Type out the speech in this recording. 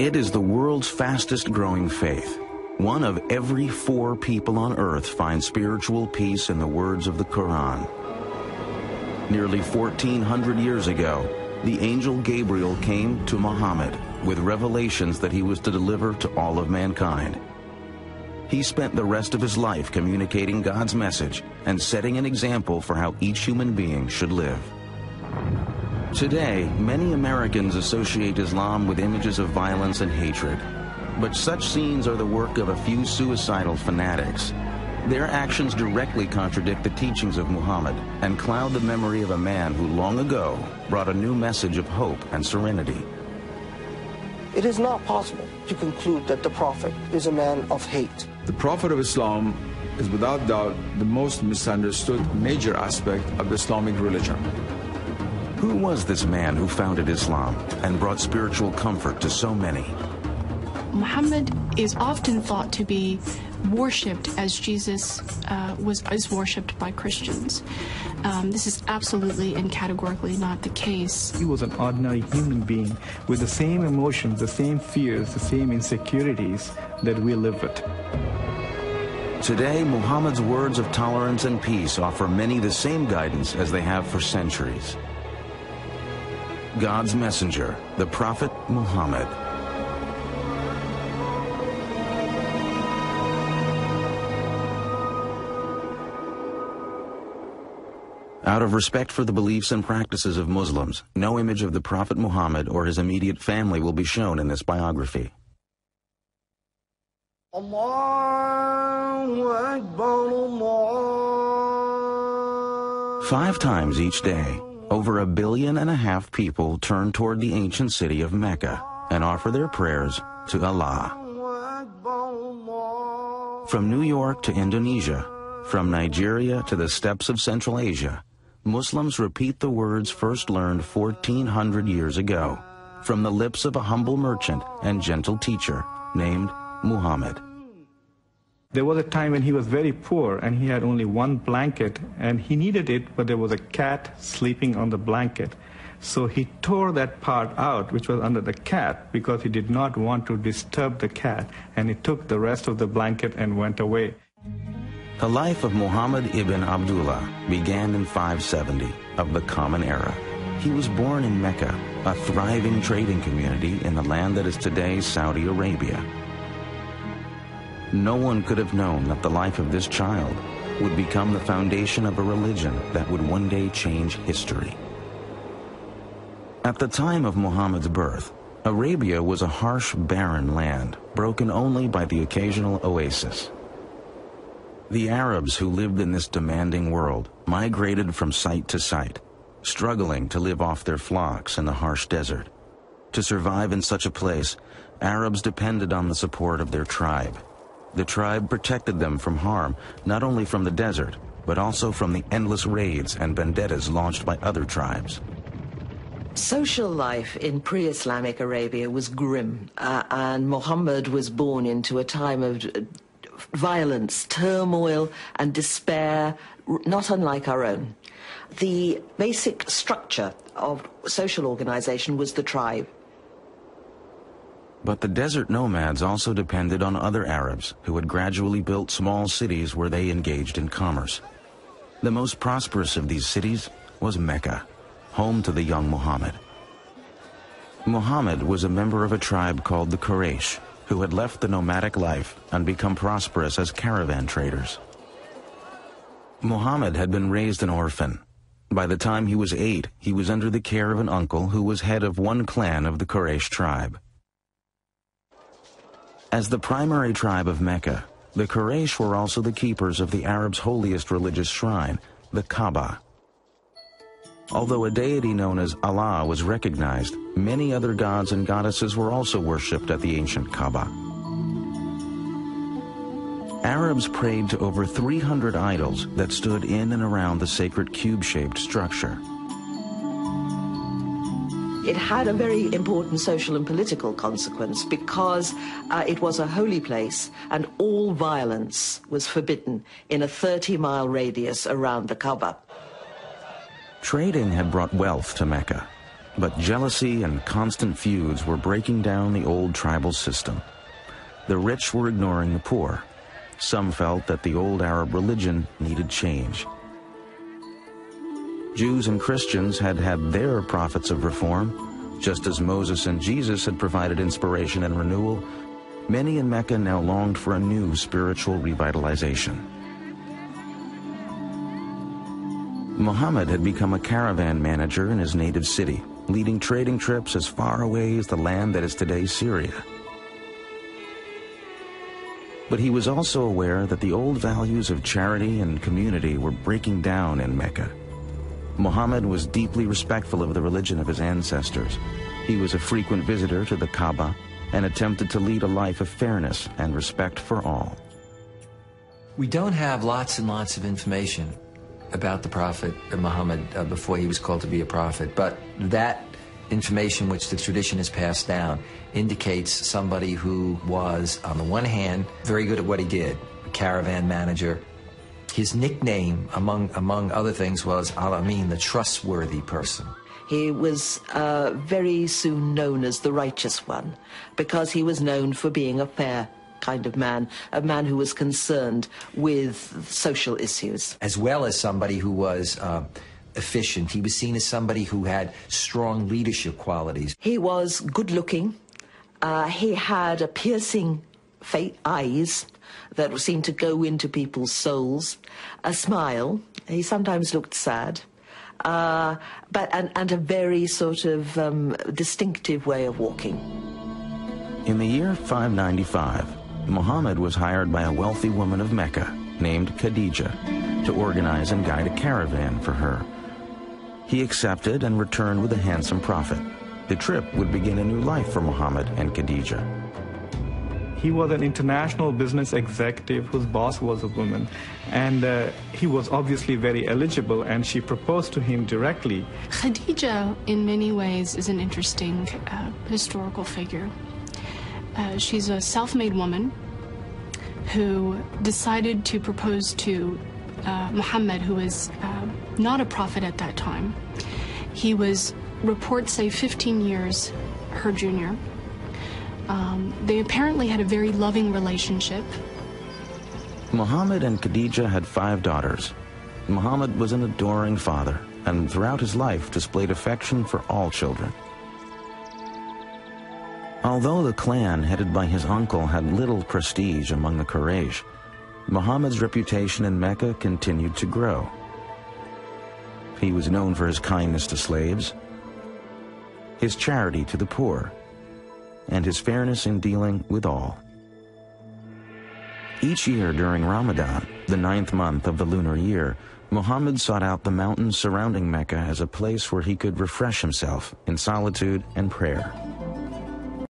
It is the world's fastest growing faith. 1 of every 4 people on earth find spiritual peace in the words of the Quran. Nearly 1,400 years ago, the angel Gabriel came to Muhammad with revelations that he was to deliver to all of mankind. He spent the rest of his life communicating God's message and setting an example for how each human being should live. Today, many Americans associate Islam with images of violence and hatred. But such scenes are the work of a few suicidal fanatics. Their actions directly contradict the teachings of Muhammad and cloud the memory of a man who long ago brought a new message of hope and serenity. It is not possible to conclude that the Prophet is a man of hate. The Prophet of Islam is without doubt the most misunderstood major aspect of the Islamic religion. Who was this man who founded Islam and brought spiritual comfort to so many? Muhammad is often thought to be worshipped as Jesus is worshipped by Christians. This is absolutely and categorically not the case. He was an ordinary human being with the same emotions, the same fears, the same insecurities that we live with. Today, Muhammad's words of tolerance and peace offer many the same guidance as they have for centuries. God's messenger, the Prophet Muhammad. Out of respect for the beliefs and practices of Muslims, no image of the Prophet Muhammad or his immediate family will be shown in this biography. Allahu Akbar, Allah. 5 times each day, over 1.5 billion people turn toward the ancient city of Mecca and offer their prayers to Allah. From New York to Indonesia, from Nigeria to the steppes of Central Asia, Muslims repeat the words first learned 1,400 years ago from the lips of a humble merchant and gentle teacher named Muhammad. There was a time when he was very poor and he had only 1 blanket and he needed it, but there was a cat sleeping on the blanket. So he tore that part out, which was under the cat, because he did not want to disturb the cat, and he took the rest of the blanket and went away. The life of Muhammad ibn Abdullah began in 570 of the Common Era. He was born in Mecca, a thriving trading community in the land that is today Saudi Arabia. No one could have known that the life of this child would become the foundation of a religion that would one day change history. At the time of Muhammad's birth, Arabia was a harsh, barren land, broken only by the occasional oasis. The Arabs who lived in this demanding world migrated from site to site, struggling to live off their flocks in the harsh desert. To survive in such a place, Arabs depended on the support of their tribe. The tribe protected them from harm, not only from the desert, but also from the endless raids and vendettas launched by other tribes. Social life in pre-Islamic Arabia was grim, and Muhammad was born into a time of violence, turmoil, and despair, not unlike our own. The basic structure of social organization was the tribe. But the desert nomads also depended on other Arabs who had gradually built small cities where they engaged in commerce. The most prosperous of these cities was Mecca, home to the young Muhammad. Muhammad was a member of a tribe called the Quraysh, who had left the nomadic life and become prosperous as caravan traders. Muhammad had been raised an orphan. By the time he was 8, he was under the care of an uncle who was head of one clan of the Quraysh tribe. As the primary tribe of Mecca, the Quraysh were also the keepers of the Arabs' holiest religious shrine, the Kaaba. Although a deity known as Allah was recognized, many other gods and goddesses were also worshipped at the ancient Kaaba. Arabs prayed to over 300 idols that stood in and around the sacred cube-shaped structure. It had a very important social and political consequence because it was a holy place and all violence was forbidden in a 30-mile radius around the Kaaba. Trading had brought wealth to Mecca. But jealousy and constant feuds were breaking down the old tribal system. The rich were ignoring the poor. Some felt that the old Arab religion needed change. Jews and Christians had had their prophets of reform. Just as Moses and Jesus had provided inspiration and renewal, many in Mecca now longed for a new spiritual revitalization. Muhammad had become a caravan manager in his native city, leading trading trips as far away as the land that is today Syria. But he was also aware that the old values of charity and community were breaking down in Mecca. Muhammad was deeply respectful of the religion of his ancestors. He was a frequent visitor to the Kaaba and attempted to lead a life of fairness and respect for all. We don't have lots and lots of information about the Prophet Muhammad before he was called to be a prophet, but that information which the tradition has passed down indicates somebody who was, on the one hand, very good at what he did, a caravan manager. His nickname, among other things, was Al-Amin, the trustworthy person. He was very soon known as the righteous one, because he was known for being a fair kind of man, a man who was concerned with social issues. As well as somebody who was efficient. He was seen as somebody who had strong leadership qualities. He was good-looking. He had a piercing eyes that seemed to go into people's souls, a smile. He sometimes looked sad, and a very sort of distinctive way of walking. In the year 595, Muhammad was hired by a wealthy woman of Mecca named Khadijah to organize and guide a caravan for her. He accepted and returned with a handsome profit. The trip would begin a new life for Muhammad and Khadijah. He was an international business executive whose boss was a woman, and he was obviously very eligible, and she proposed to him directly. Khadijah, in many ways, is an interesting historical figure. She's a self-made woman who decided to propose to Muhammad, who was not a prophet at that time. He was, reports say, 15 years her junior. They apparently had a very loving relationship. Muhammad and Khadijah had 5 daughters. Muhammad was an adoring father, and throughout his life displayed affection for all children. Although the clan headed by his uncle had little prestige among the Quraysh, Muhammad's reputation in Mecca continued to grow. He was known for his kindness to slaves, his charity to the poor, and his fairness in dealing with all. Each year during Ramadan, the 9th month of the lunar year, Muhammad sought out the mountains surrounding Mecca as a place where he could refresh himself in solitude and prayer.